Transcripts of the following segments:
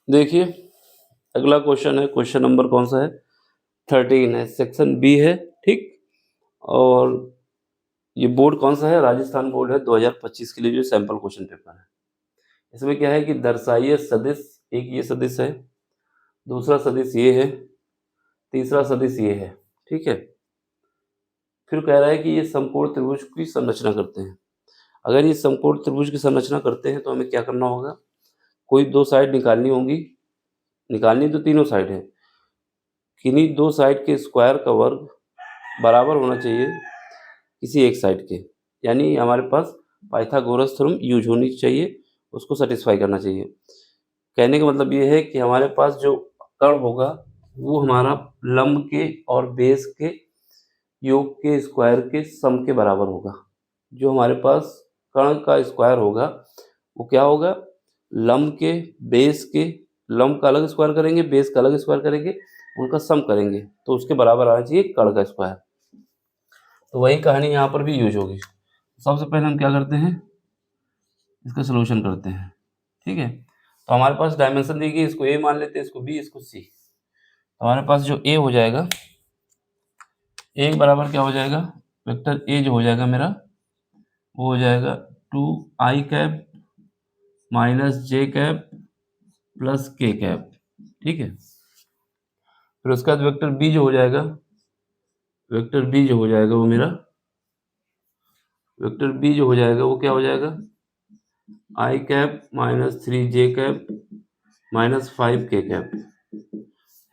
देखिए अगला क्वेश्चन है, क्वेश्चन नंबर कौन सा है, 13 है, सेक्शन बी है, ठीक। और ये बोर्ड कौन सा है, राजस्थान बोर्ड है 2025 के लिए जो सैंपल क्वेश्चन पेपर है। इसमें क्या है कि दर्शाइए सदिश, एक ये सदिश है, दूसरा सदिश ये है, तीसरा सदिश ये है, ठीक है। फिर कह रहा है कि ये समकोण त्रिभुज की संरचना करते हैं। अगर ये समकोण त्रिभुज की संरचना करते हैं तो हमें क्या करना होगा, कोई दो साइड निकालनी होंगी, निकालनी तो तीनों साइड है, किन्हीं दो साइड के स्क्वायर का वर्ग बराबर होना चाहिए किसी एक साइड के, यानी हमारे पास पाइथागोरस थ्योरम यूज होनी चाहिए, उसको सेटिस्फाई करना चाहिए। कहने का मतलब ये है कि हमारे पास जो कर्ण होगा वो हमारा लंब के और बेस के योग के स्क्वायर के सम के बराबर होगा। जो हमारे पास कर्ण का स्क्वायर होगा वो क्या होगा, लंब के बेस के, लंब का अलग स्क्वायर करेंगे, बेस का अलग स्क्वायर करेंगे, उनका सम करेंगे तो उसके बराबर आना चाहिए कर्ण का स्क्वायर। तो वही कहानी यहाँ पर भी यूज होगी। सबसे पहले हम क्या करते हैं, इसका सोल्यूशन करते हैं, ठीक है। तो हमारे पास डायमेंशन दी गई, इसको ए मान लेते हैं, इसको बी, इसको सी। तो हमारे पास जो ए हो जाएगा, ए बराबर क्या हो जाएगा, वेक्टर ए जो हो जाएगा मेरा वो हो जाएगा 2i माइनस जे प्लस के, ठीक है। फिर उसके बाद वेक्टर बी जो हो जाएगा, वेक्टर बी जो हो जाएगा वो मेरा, वेक्टर बी जो हो जाएगा वो क्या हो जाएगा, i minus 3j minus 5k।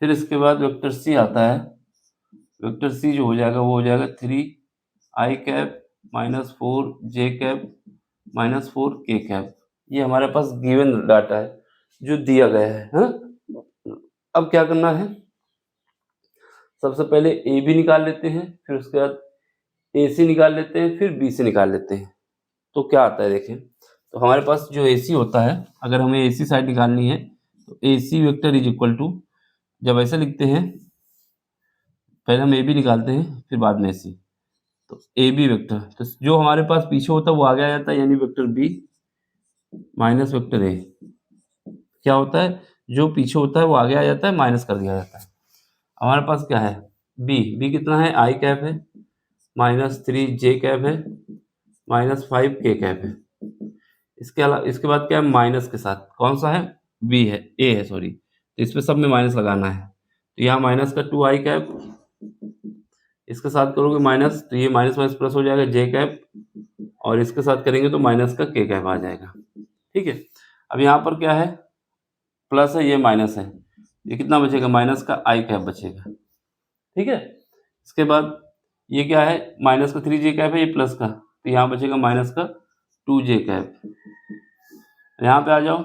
फिर इसके बाद वेक्टर सी आता है, वेक्टर सी जो हो जाएगा वो हो जाएगा 3i minus 4j minus 4k। ये हमारे पास गिवन डाटा है जो दिया गया है, हाँ? अब क्या करना है, सबसे पहले ए बी निकाल लेते हैं, फिर उसके बाद ए सी निकाल लेते हैं, फिर बी सी निकाल लेते हैं। तो क्या आता है देखें, तो हमारे पास जो ए सी होता है, अगर हमें ए सी साइड निकालनी है तो ए C vector is equal to, जब ऐसे लिखते हैं पहले हम ए बी निकालते हैं फिर बाद में ए सी, तो ए बी वेक्टर, तो जो हमारे पास पीछे होता है वो आगे आ जाता है, यानी vector B minus vector A. क्या होता है, जो पीछे होता है वो आगे आ जाता है, माइनस कर दिया जाता है। हमारे पास क्या है, बी कितना है, i है, माइनस 3j है, माइनस 5k है। इसके अलावा इसके बाद क्या है, माइनस के साथ कौन सा है, बी है, ए है सॉरी, तो इस पे सब में माइनस लगाना है। तो यहाँ माइनस का 2i, इसके साथ करोगे माइनस तो ये माइनस माइनस प्लस हो जाएगा j, और इसके साथ करेंगे तो माइनस का k आ जाएगा, ठीक है। अब यहाँ पर क्या है, प्लस है, ये माइनस है, ये कितना बचेगा, माइनस का i बचेगा, ठीक है। इसके बाद ये क्या है, माइनस का 3j है, ये प्लस का, तो यहाँ बचेगा माइनस का 2j। यहाँ पे आ जाओ,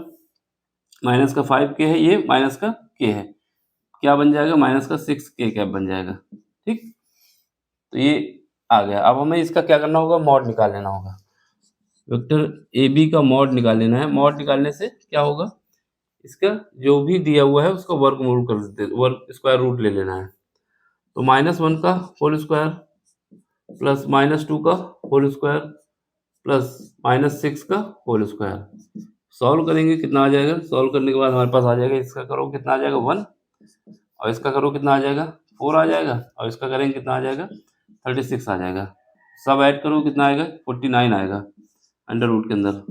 माइनस का 5k है, ये माइनस का k है, क्या बन जाएगा, माइनस का 6k बन जाएगा, ठीक। तो ये आ गया। अब हमें इसका क्या करना होगा, मॉड निकाल लेना होगा, वेक्टर ए बी का मॉड निकाल लेना है। मॉड निकालने से क्या होगा, इसका जो भी दिया हुआ है उसका वर्गमूल कर देते, वर्ग स्क्वायर रूट ले लेना है। तो -1 का होल स्क्वायर प्लस -2 का होल स्क्वायर प्लस -6 का होल स्क्वायर, सॉल्व करेंगे कितना आ जाएगा, सॉल्व करने के बाद हमारे पास आ जाएगा, इसका करो कितना आ जाएगा 1, और इसका करो कितना आ जाएगा 4 आ जाएगा, और इसका करेंगे कितना आ जाएगा 36 आ जाएगा। सब ऐड करो कितना आएगा 49 आएगा, अंडर रूट के अंदर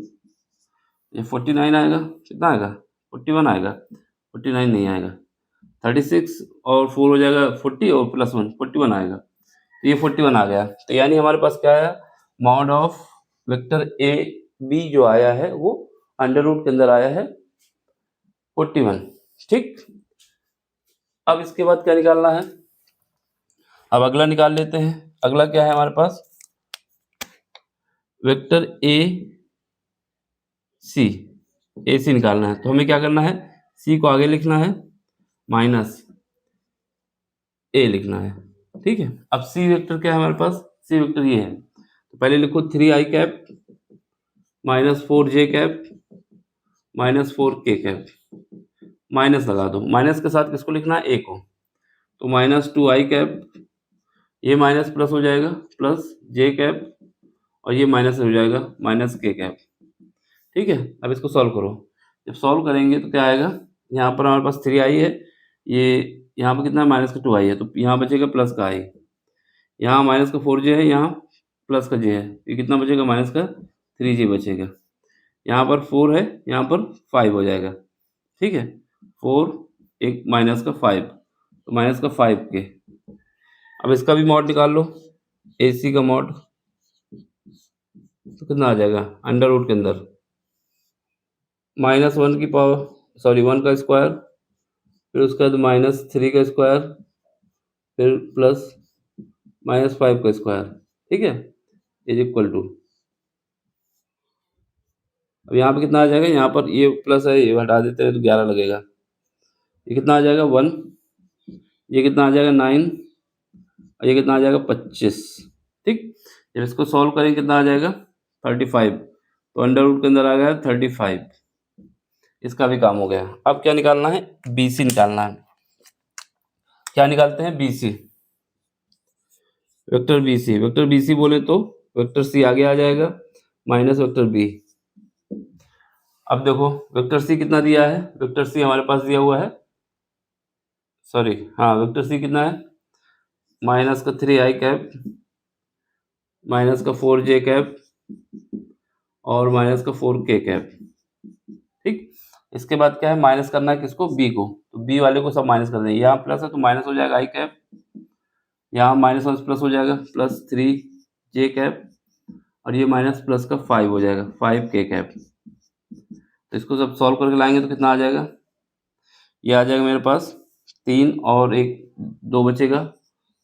ये 49 आएगा, कितना आएगा 41 आएगा, 49 नहीं आएगा, 36 और 4 हो जाएगा 40 और प्लस 1 41 आएगा, तो ये 41 आ गया। तो यानी हमारे पास क्या आया, mod of vector A B जो आया है वो अंडर रूट के अंदर आया है 41, ठीक। अब इसके बाद क्या निकालना है, अब अगला निकाल लेते हैं। अगला क्या है हमारे पास, वेक्टर ए सी निकालना है। तो हमें क्या करना है, सी को आगे लिखना है, माइनस ए लिखना है, ठीक है। अब सी वेक्टर क्या है हमारे पास, सी वेक्टर ये है, तो पहले लिखो 3i minus 4j minus 4k, minus लगा दो, माइनस के साथ किसको लिखना है, ए को, तो माइनस 2i, ये माइनस प्लस हो जाएगा प्लस j, और ये माइनस हो जाएगा माइनस k, ठीक है। अब इसको सॉल्व करो, जब सॉल्व करेंगे तो क्या आएगा, यहाँ पर हमारे पास 3i है, ये यहाँ पर कितना है माइनस का 2i है, तो यहाँ बचेगा प्लस का i, यहाँ माइनस का 4j है, यहाँ प्लस का j है, ये कितना बचेगा माइनस का 3j बचेगा। यहाँ पर 4 है, यहाँ पर 5 हो जाएगा, ठीक है, 4 एक माइनस का 5, तो माइनस का 5k। अब इसका भी मॉड निकाल लो, AC का मॉड तो कितना आ जाएगा अंडर रूट के अंदर -1 की पावर, सॉरी 1 का स्क्वायर, फिर उसके बाद -3 का स्क्वायर, फिर प्लस -5 का स्क्वायर, ठीक है, इज इक्वल टू, अब यहाँ पे कितना आ जाएगा, यहाँ पर ये प्लस है, ये हटा देते हैं तो 11 लगेगा, ये कितना आ जाएगा 1, ये कितना आ जाएगा 9, और ये कितना आ जाएगा 25, ठीक। जब इसको सॉल्व करेंगे कितना आ जाएगा 35, तो अंडर रूट के अंदर आ गया 35, इसका भी काम हो गया। अब क्या निकालना है, BC निकालना है। क्या निकालते हैं, BC, वेक्टर BC बोले तो वेक्टर C आगे आ जाएगा माइनस वेक्टर B। अब देखो वेक्टर C कितना दिया है, वेक्टर C हमारे पास दिया हुआ है, सॉरी हाँ, वेक्टर C कितना है माइनस का 3i कैप, माइनस का 4j कैप, और माइनस का 4k कैप, ठीक। इसके बाद क्या है, माइनस करना है किसको, B को, तो B वाले को सब माइनस कर देंगे, यहाँ प्लस है तो माइनस हो जाएगा i कैप, यहाँ माइनस वन प्लस हो जाएगा प्लस 3j कैप, और ये माइनस प्लस का 5 हो जाएगा 5k कैप। तो इसको सब सॉल्व करके लाएंगे तो कितना आ जाएगा, ये आ जाएगा मेरे पास 3 और 2 बचेगा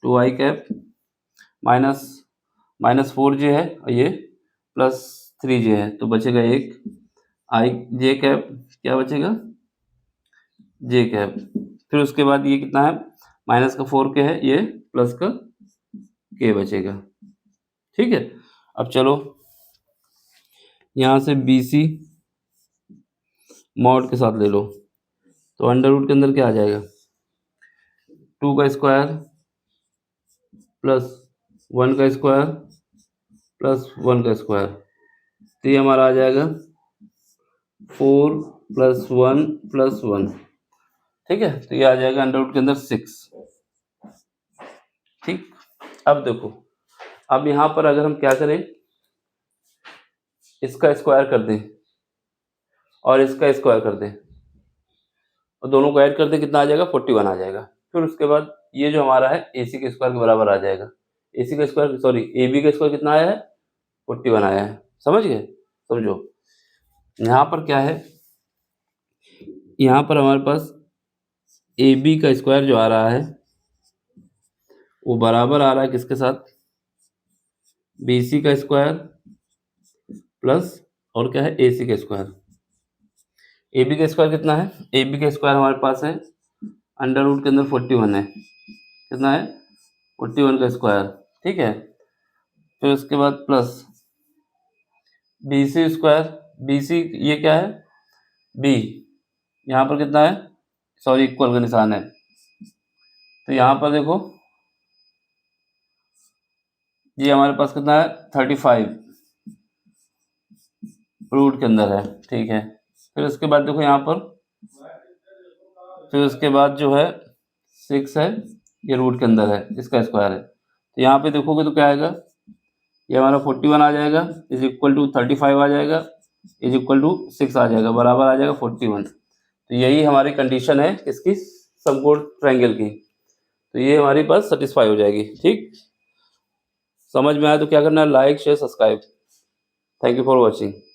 2i कैप, माइनस 4j है, और ये प्लस 3j है, तो बचेगा एक j कैप, क्या बचेगा j कैप। फिर उसके बाद ये कितना है माइनस का 4k है, ये प्लस का k बचेगा, ठीक है। अब चलो यहाँ से BC मॉड के साथ ले लो, तो अंडर रूट के अंदर क्या आ जाएगा 2 का स्क्वायर प्लस 1 का स्क्वायर प्लस 1 का स्क्वायर, तो ये हमारा आ जाएगा 4 + 1 + 1, ठीक है, तो ये आ जाएगा अंडर रूट के अंदर 6, ठीक। अब देखो, अब यहाँ पर अगर हम क्या करें, इसका स्क्वायर कर दें और इसका स्क्वायर कर दें और दोनों को ऐड कर दें, कितना आ जाएगा 41 आ जाएगा। फिर उसके बाद ये जो हमारा है AC के स्क्वायर के बराबर आ जाएगा, AC का स्क्वायर सॉरी AB का स्क्वायर कितना आया है 41 आया है, समझ गए, समझो। यहाँ पर क्या है, यहाँ पर हमारे पास AB का स्क्वायर जो आ रहा है वो बराबर आ रहा है किसके साथ, BC का स्क्वायर प्लस और क्या है AC का स्क्वायर। AB का स्क्वायर कितना है, AB का स्क्वायर हमारे पास है अंडर रूट के अंदर 41 है, कितना है 41 का स्क्वायर, ठीक है। फिर उसके बाद प्लस BC स्क्वायर, BC ये क्या है B, यहाँ पर कितना है, सॉरी इक्वल का निशान है, तो यहाँ पर देखो ये हमारे पास कितना है 35 रूट के अंदर है, ठीक है। फिर उसके बाद देखो यहाँ पर, फिर उसके बाद जो है 6 है, ये रूट के अंदर है, इसका स्क्वायर है, तो यहाँ पे देखोगे तो क्या आएगा, ये हमारा 41 आ जाएगा इज इक्वल टू 35 आ जाएगा इज इक्वल टू 6 आ जाएगा, बराबर आ जाएगा 41। तो यही हमारी कंडीशन है इसकी समकोण ट्रायंगल की, तो ये हमारी बात सेटिस्फाई हो जाएगी, ठीक। समझ में आया तो क्या करना है, like share subscribe. Thank you for watching.